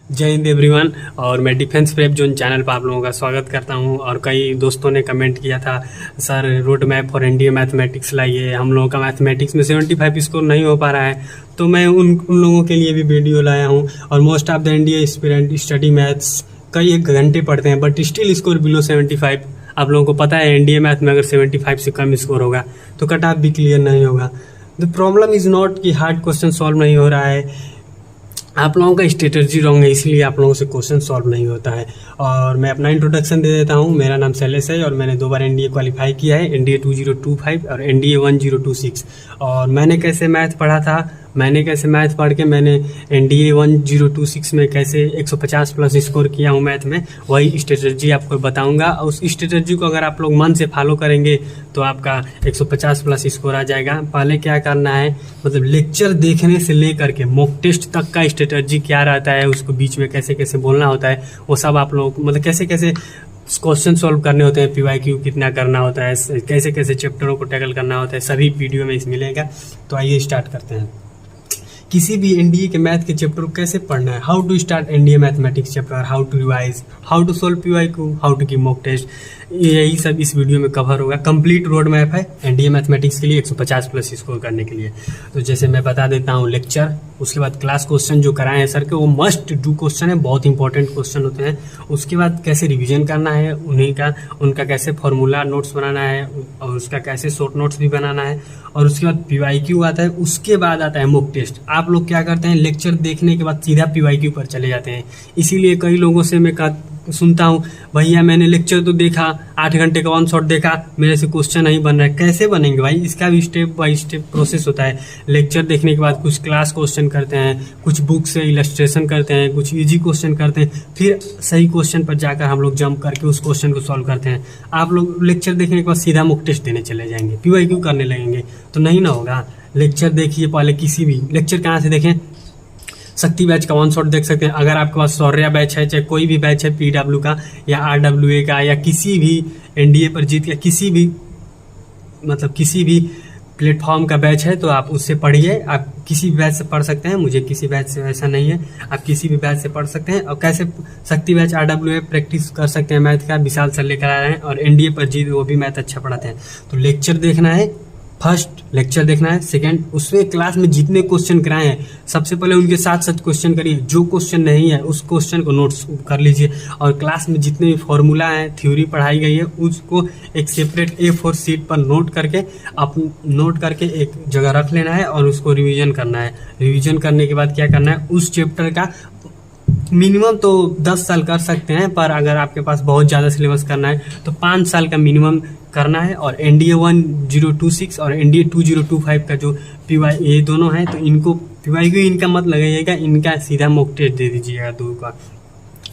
जय हिंद एवरीवन। और मैं डिफेंस प्रेप जोन चैनल पर आप लोगों का स्वागत करता हूं। और कई दोस्तों ने कमेंट किया था, sir road map for India mathematics लाइए, हम लोगों का मैथमेटिक्स में 75 स्कोर नहीं हो पा रहा है। तो मैं उन लोगों के लिए भी वीडियो लाया हूं। और most of the India aspirant study maths कई एक घंटे पढ़ते हैं बट स्टिल स्कोर बिलो 75। आप लोगों को पता है इंडिया मैथ में अगर 75 से कम स्कोर होगा तो कट ऑफ भी क्लियर नहीं होगा। द प्रॉब्लम इज नॉट कि हार्ड क्वेश्चन सॉल्व नहीं हो रहा है, आप लोगों का स्ट्रेटजी रॉन्ग है, इसलिए आप लोगों से क्वेश्चन सॉल्व नहीं होता है। और मैं अपना इंट्रोडक्शन दे देता हूँ। मेरा नाम शैलेश है और मैंने 2 बार एनडीए क्वालिफाई किया है, एनडीए 2025 और एनडीए 1026। और मैंने कैसे मैथ पढ़ा था, मैंने कैसे मैथ पढ़ के मैंने एनडीए 1026 में कैसे 150 प्लस स्कोर किया हूँ मैथ में, वही स्ट्रेटजी आपको बताऊंगा। और उस स्ट्रेटजी को अगर आप लोग मन से फॉलो करेंगे तो आपका 150 प्लस स्कोर आ जाएगा। पहले क्या करना है, मतलब लेक्चर देखने से लेकर के मॉक टेस्ट तक का स्ट्रेटजी क्या रहता है, उसको बीच में कैसे कैसे बोलना होता है, वो सब आप लोग मतलब कैसे कैसे क्वेश्चन सॉल्व करने होते हैं, पीवाईक्यू कितना करना होता है, कैसे कैसे चैप्टरों को टैकल करना होता है, सभी वीडियो में इस मिलेगा। तो आइए स्टार्ट करते हैं। किसी भी एनडीए के मैथ के चैप्टर को कैसे पढ़ना है, how to start NDA mathematics chapter, how to revise, how to solve PYQ, how to give mock test, यही सब इस वीडियो में कवर होगा। कंप्लीट रोड मैप है एनडीए मैथमेटिक्स के लिए 150 प्लस स्कोर करने के लिए। तो जैसे मैं बता देता हूँ लेक्चर, उसके बाद क्लास क्वेश्चन जो कराए हैं सर के वो मस्ट डू क्वेश्चन है, बहुत इंपॉर्टेंट क्वेश्चन होते हैं। उसके बाद कैसे रिवीजन करना है उनका कैसे फॉर्मूला नोट्स बनाना है और उसका कैसे शॉर्ट नोट्स भी बनाना है। और उसके बाद पीवाईक्यू आता है, उसके बाद आता है मॉक टेस्ट। आप लोग क्या करते हैं, लेक्चर देखने के बाद सीधा पीवाईक्यू पर चले जाते हैं। इसीलिए कई लोगों से मैं सुनता हूँ, भैया मैंने लेक्चर तो देखा, 8 घंटे का वन शॉट देखा, मेरे से क्वेश्चन नहीं बन रहा है। कैसे बनेंगे भाई, इसका भी स्टेप बाय स्टेप प्रोसेस होता है। लेक्चर देखने के बाद कुछ क्लास क्वेश्चन करते हैं, कुछ बुक से इलस्ट्रेशन करते हैं, कुछ इजी क्वेश्चन करते हैं, फिर सही क्वेश्चन पर जाकर हम लोग जंप करके उस क्वेश्चन को सॉल्व करते हैं। आप लोग लेक्चर देखने के बाद सीधा मॉक टेस्ट देने चले जाएंगे, पीवाईक्यू करने लगेंगे तो नहीं ना होगा। लेक्चर देखिए पहले, किसी भी लेक्चर कहाँ से देखें, शक्ति बैच का वन शॉट देख सकते हैं। अगर आपके पास शौर्या बैच है, चाहे कोई भी बैच है पीडब्ल्यू का या आरडब्ल्यूए का या किसी भी एनडीए पर जीत या किसी भी मतलब किसी भी प्लेटफॉर्म का बैच है तो आप उससे पढ़िए। आप किसी भी बैच से पढ़ सकते हैं, मुझे किसी बैच से ऐसा नहीं है, आप किसी भी बैच से पढ़ सकते हैं। और कैसे शक्ति बैच आरडब्ल्यूए प्रैक्टिस कर सकते हैं मैथ का, विशाल सर लेकर आ रहे हैं। और एनडीए पर जीत वो भी मैथ अच्छा पढ़ाते हैं। तो लेक्चर देखना है, फर्स्ट लेक्चर देखना है, सेकंड उसमें क्लास में जितने क्वेश्चन कराए हैं सबसे पहले उनके साथ साथ क्वेश्चन करिए। जो क्वेश्चन नहीं है उस क्वेश्चन को नोट्स कर लीजिए। और क्लास में जितने भी फॉर्मूला है, थ्योरी पढ़ाई गई है, उसको एक सेपरेट A4 शीट पर नोट करके एक जगह रख लेना है और उसको रिवीजन करना है। रिवीजन करने के बाद क्या करना है, उस चैप्टर का मिनिमम तो 10 साल कर सकते हैं, पर अगर आपके पास बहुत ज़्यादा सिलेबस करना है तो 5 साल का मिनिमम करना है। और एनडीए 1026 और एनडीए 2025 का जो पीवाई ये दोनं हैं तो इनको पीवाईक्यू इनका मत लगाइएगा, इनका सीधा मॉक टेस्ट दे दीजिएगा 2 का।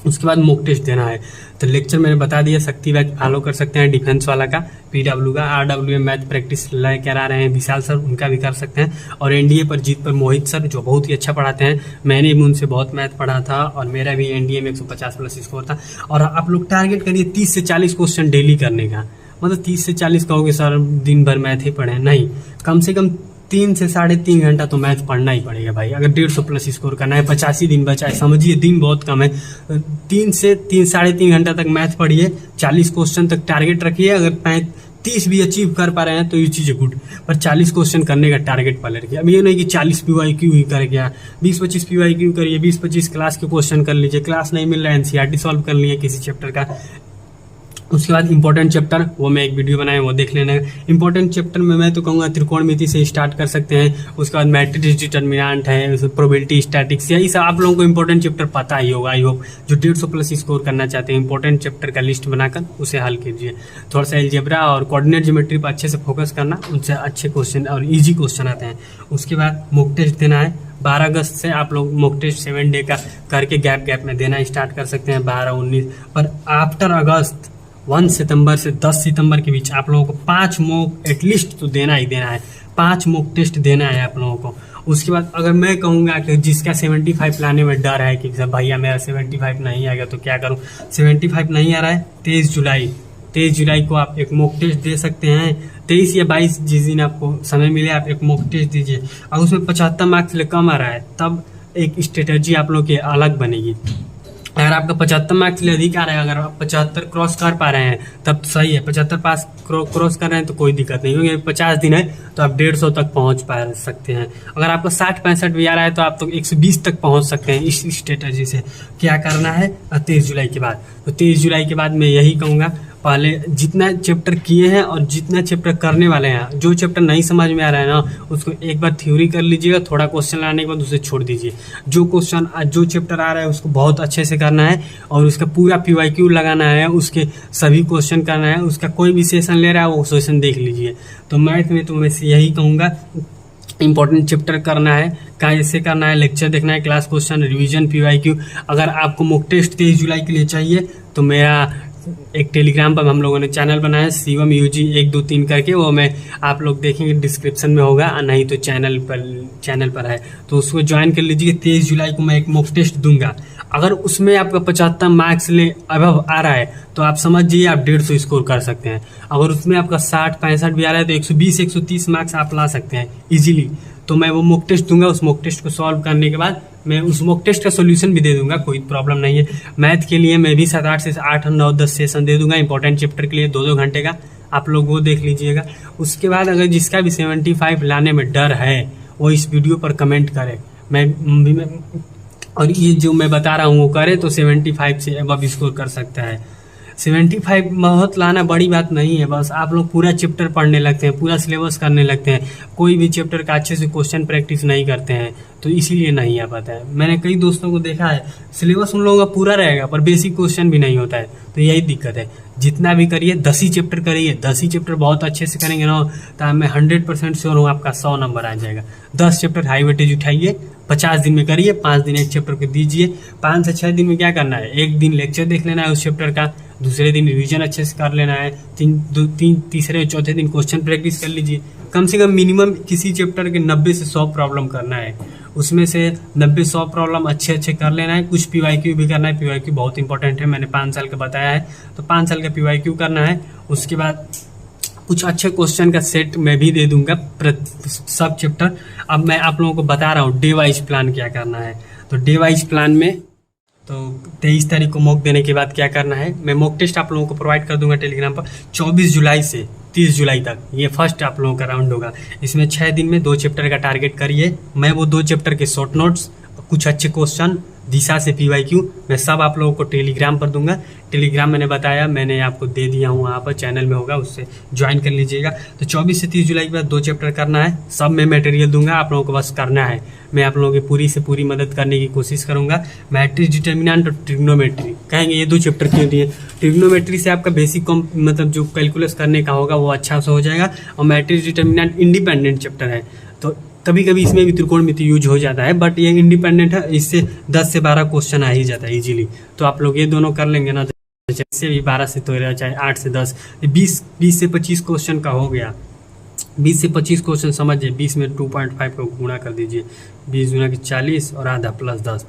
उसके बाद मॉक टेस्ट देना है। तो लेक्चर मैंने बता दिया, शक्ति बैच फॉलो कर सकते हैं डिफेंस वाला का, पीडब्ल्यू का, आरडब्ल्यूए मैथ प्रैक्टिस लेकर आ रहे हैं विशाल सर, उनका भी कर सकते हैं। और एनडीए पर जीत पर मोहित सर जो बहुत ही अच्छा पढ़ाते हैं, मैंने भी उनसे बहुत मैथ पढ़ा था और मेरा भी एनडीए में 150 प्लस स्कोर था। और आप लोग टारगेट करिए 30 से 40 क्वेश्चन डेली करने का। मतलब 30 से 40 कहोगे सर दिन भर मैथ ही पढ़े, नहीं, कम से कम 3 से 3.5 घंटा तो मैथ पढ़ना ही पड़ेगा भाई। अगर 150 प्लस स्कोर करना है, 85 दिन बचा है, समझिए दिन बहुत कम है, 3 से 3.5 घंटा तक मैथ पढ़िए, 40 क्वेश्चन तक टारगेट रखिए। अगर 30 भी अचीव कर पा रहे हैं तो ये चीज़ गुड, पर 40 क्वेश्चन करने का टारगेट पहले रखिए। अब ये नहीं कि 40 पीवाईक्यू ही कर गया, 20-25 पीवाईक्यू करिए, 20-25 क्लास के क्वेश्चन कर लीजिए, क्लास नहीं मिल रहा है एनसीईआरटी सॉल्व कर लिए किसी चैप्टर का। उसके बाद इंपॉर्टेंट चैप्टर, वो मैं एक वीडियो बनाया वो देख लेना। इंपॉर्टेंट चैप्टर में मैं तो कहूँगा त्रिकोणमिति से स्टार्ट कर सकते हैं। उसके बाद मैट्रिक्स डिटर्मिनेंट है, प्रोबेबिलिटी, स्टैटिक्स, यही सब आप लोगों को इंपॉर्टेंट चैप्टर पता ही होगा। आई होप जो 150 प्लस स्कोर करना चाहते हैं, इंपॉर्टेंट चैप्टर का लिस्ट बनाकर उसे हल कीजिए। थोड़ा सा अलजेब्रा और कोऑर्डिनेट ज्योमेट्री पर अच्छे से फोकस करना, उनसे अच्छे क्वेश्चन और ईजी क्वेश्चन आते हैं। उसके बाद मॉक टेस्ट देना है। 12 अगस्त से आप लोग मॉक टेस्ट 7 डे का करके गैप में देना स्टार्ट कर सकते हैं, 12-19। पर आफ्टर अगस्त 1 सितंबर से 10 सितंबर के बीच आप लोगों को 5 मॉक एटलीस्ट तो देना ही देना है, 5 मॉक टेस्ट देना है आप लोगों को। उसके बाद अगर मैं कहूँगा कि जिसका 75 लाने में डर है कि सब भैया मेरा 75 नहीं आएगा तो क्या करूँ, 75 नहीं आ रहा है, 23 जुलाई को आप एक मॉक टेस्ट दे सकते हैं। 23 या 22 जिस दिन आपको समय मिले आप एक मॉक टेस्ट दीजिए। अगर उसमें 75 मार्क्स से कम आ रहा है तब एक स्ट्रेटजी आप लोग की अलग बनेगी। अगर आपका 75 मार्क्स से अधिक आ रहा है, अगर आप 75 क्रॉस कर पा रहे हैं तब तो सही है, 75 पास क्रॉस कर रहे हैं तो कोई दिक्कत नहीं, क्योंकि 50 दिन है तो आप 150 तक पहुंच पा सकते हैं। अगर आपको 60-65 भी आ रहा है तो आप तो 120 तक पहुंच सकते हैं इस स्ट्रेटजी से। क्या करना है 23 जुलाई के बाद, तो 23 जुलाई के बाद मैं यही कहूँगा, पहले जितना चैप्टर किए हैं और जितना चैप्टर करने वाले हैं, जो चैप्टर नहीं समझ में आ रहा है ना उसको एक बार थ्योरी कर लीजिएगा, थोड़ा क्वेश्चन लाने के बाद उसे छोड़ दीजिए। जो चैप्टर आ रहा है उसको बहुत अच्छे से करना है और उसका पूरा PYQ लगाना है, उसके सभी क्वेश्चन करना है, उसका कोई भी सेशन ले रहा है वो सेशन देख लीजिए। तो मैथ में तो मैं यही कहूँगा, इंपॉर्टेंट चैप्टर करना है, कैसे करना है, लेक्चर देखना है, क्लास क्वेश्चन, रिवीजन, PYQ। अगर आपको मॉक टेस्ट 23 जुलाई के लिए चाहिए तो मेरा एक टेलीग्राम पर हम लोगों ने चैनल बनाया है शिवम UG 1 2 3 करके, वो मैं आप लोग देखेंगे डिस्क्रिप्शन में होगा, नहीं तो चैनल पर है, तो उसको ज्वाइन कर लीजिए। 23 जुलाई को मैं एक मॉक टेस्ट दूंगा। अगर उसमें आपका 75 मार्क्स ले अबव आ रहा है तो आप समझिए आप 150 स्कोर कर सकते हैं। अगर उसमें आपका 60-65 भी आ रहा है तो 120-130 मार्क्स आप ला सकते हैं इजीली। तो मैं वो मॉक टेस्ट दूंगा, उस मॉक टेस्ट को सॉल्व करने के बाद मैं उस मॉक टेस्ट का सोल्यूशन भी दे दूंगा, कोई प्रॉब्लम नहीं है। मैथ के लिए मैं भी 7-8 से 8 9 10 सेशन दे दूंगा, इंपॉर्टेंट चैप्टर के लिए 2-2 घंटे का, आप लोग वो देख लीजिएगा। उसके बाद अगर जिसका भी 75 लाने में डर है वो इस वीडियो पर कमेंट करे, मैं और ये जो मैं बता रहा हूँ वो करे तो 75 से अबव स्कोर कर सकता है। 75 बहुत लाना बड़ी बात नहीं है, बस आप लोग पूरा चैप्टर पढ़ने लगते हैं, पूरा सिलेबस करने लगते हैं, कोई भी चैप्टर का अच्छे से क्वेश्चन प्रैक्टिस नहीं करते हैं तो इसीलिए नहीं आ पाता है। मैंने कई दोस्तों को देखा है सिलेबस उन लोगों का पूरा रहेगा पर बेसिक क्वेश्चन भी नहीं होता है, तो यही दिक्कत है। जितना भी करिए 10 ही चैप्टर करिए, 10 ही चैप्टर बहुत अच्छे से करेंगे ना तो मैं 100% श्योर हूँ आपका 100 नंबर आ जाएगा। 10 चैप्टर हाई वेटेज उठाइए, 50 दिन में करिए, 5 दिन एक चैप्टर को दीजिए। 5 से 6 दिन में क्या करना है, एक दिन लेक्चर देख लेना है उस चैप्टर का, दूसरे दिन रिवीजन अच्छे से कर लेना है, तीसरे चौथे दिन क्वेश्चन प्रैक्टिस कर लीजिए। कम से कम मिनिमम किसी चैप्टर के 90 से 100 प्रॉब्लम करना है, उसमें से 90-100 प्रॉब्लम अच्छे कर लेना है। कुछ PYQ भी करना है, PYQ बहुत इंपॉर्टेंट है, मैंने 5 साल का बताया है तो 5 साल का PYQ करना है। उसके बाद कुछ अच्छे क्वेश्चन का सेट मैं भी दे दूंगा सब चैप्टर। अब मैं आप लोगों को बता रहा हूँ डे वाइज प्लान क्या करना है। तो डे वाइज प्लान में तो 23 तारीख को मॉक देने के बाद क्या करना है, मैं मॉक टेस्ट आप लोगों को प्रोवाइड कर दूंगा टेलीग्राम पर। 24 जुलाई से 30 जुलाई तक ये फर्स्ट आप लोगों का राउंड होगा। इसमें 6 दिन में 2 चैप्टर का टारगेट करिए। मैं वो 2 चैप्टर के शॉर्ट नोट्स, कुछ अच्छे क्वेश्चन, दिशा से PYQ मैं सब आप लोगों को टेलीग्राम पर दूंगा। टेलीग्राम मैंने बताया, मैंने आपको दे दिया हूँ, वहाँ पर चैनल में होगा, उससे ज्वाइन कर लीजिएगा। तो 24 से 30 जुलाई के बाद 2 चैप्टर करना है, सब मैं मटेरियल दूंगा, आप लोगों को बस करना है। मैं आप लोगों की पूरी से पूरी मदद करने की कोशिश करूंगा। मैट्रिक्स, डिटर्मिनेंट और ट्रिग्नोमेट्री, कहेंगे ये 2 चैप्टर क्यों दिए। ट्रिग्नोमेट्री से आपका बेसिक मतलब जो कैलकुलस करने का होगा वो अच्छा से हो जाएगा, और मैट्रिक्स डिटर्मिनेंट इंडिपेंडेंट चैप्टर है तो कभी कभी इसमें भी त्रिकोणमिति यूज हो जाता है, बट ये इंडिपेंडेंट है, इससे 10 से 12 क्वेश्चन आ ही जाता है इजीली। तो आप लोग ये दोनों कर लेंगे ना, जैसे भी 12 से 13 चाहे 8 से 10 20 से 25 क्वेश्चन का हो गया। 20 से 25 क्वेश्चन समझिए, 20 में 2.5 को गुणा कर दीजिए, 20 गुना की 40 और आधा प्लस 10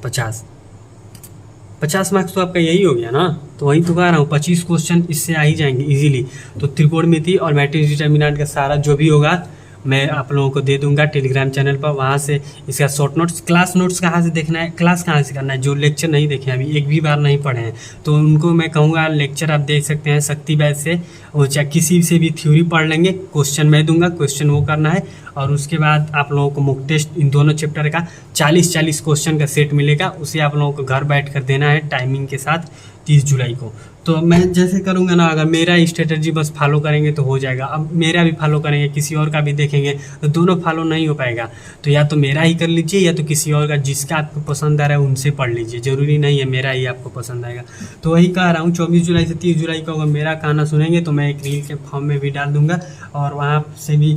50 मार्क्स तो आपका यही हो गया ना। तो वही तो कह रहा हूँ 25 क्वेश्चन इससे आ ही जाएंगे इजीली। तो त्रिकोणमिति और मैट्रिक्स डिटर्मिनेंट का सारा जो भी होगा मैं आप लोगों को दे दूंगा टेलीग्राम चैनल पर। वहाँ से इसका शॉर्ट नोट्स, क्लास नोट्स कहाँ से देखना है, क्लास कहाँ से करना है, जो लेक्चर नहीं देखे हैं अभी, एक भी बार नहीं पढ़े हैं तो उनको मैं कहूँगा लेक्चर आप देख सकते हैं शक्ति बैच से, और चाहे किसी से भी थ्योरी पढ़ लेंगे, क्वेश्चन मैं दूंगा, क्वेश्चन वो करना है। और उसके बाद आप लोगों को मॉक टेस्ट इन दोनों चैप्टर का 40 क्वेश्चन का सेट मिलेगा, उसे आप लोगों को घर बैठ कर देना है टाइमिंग के साथ 30 जुलाई को। तो मैं जैसे करूँगा ना, अगर मेरा स्ट्रेटजी बस फॉलो करेंगे तो हो जाएगा। अब मेरा भी फॉलो करेंगे, किसी और का भी देखेंगे तो दोनों फॉलो नहीं हो पाएगा। तो या तो मेरा ही कर लीजिए या तो किसी और का, जिसका आपको पसंद आ रहा है उनसे पढ़ लीजिए, ज़रूरी नहीं है मेरा ही आपको पसंद आएगा। तो वही कह रहा हूँ 24 जुलाई से 30 जुलाई को अगर मेरा कहना सुनेंगे तो मैं एक रील के फॉर्म में भी डाल दूँगा, और वहाँ से भी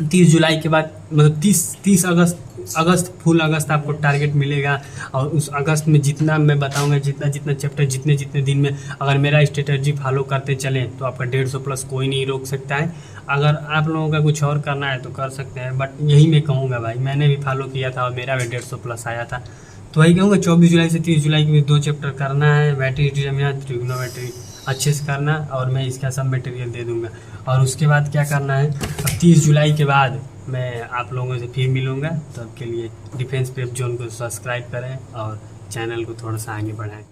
30 जुलाई के बाद मतलब 30 अगस्त फुल अगस्त आपको टारगेट मिलेगा। और उस अगस्त में जितना मैं बताऊंगा, जितना चैप्टर जितने दिन में अगर मेरा स्ट्रेटजी फॉलो करते चलें तो आपका 150 प्लस कोई नहीं रोक सकता है। अगर आप लोगों का कुछ और करना है तो कर सकते हैं, बट यही मैं कहूँगा भाई, मैंने भी फॉलो किया था और मेरा भी 150 प्लस आया था। तो वही कहूँगा 24 जुलाई से 30 जुलाई के बीच 2 चैप्टर करना है, मैट्रिक्स डिटर्मिनेंट, ट्रिग्नोमेट्री अच्छे से करना, और मैं इसका सब मटेरियल दे दूंगा। और उसके बाद क्या करना है, अब 30 जुलाई के बाद मैं आप लोगों से फिर मिलूँगा, तब के लिए डिफेंस प्रेप जोन को सब्सक्राइब करें और चैनल को थोड़ा सा आगे बढ़ाएं।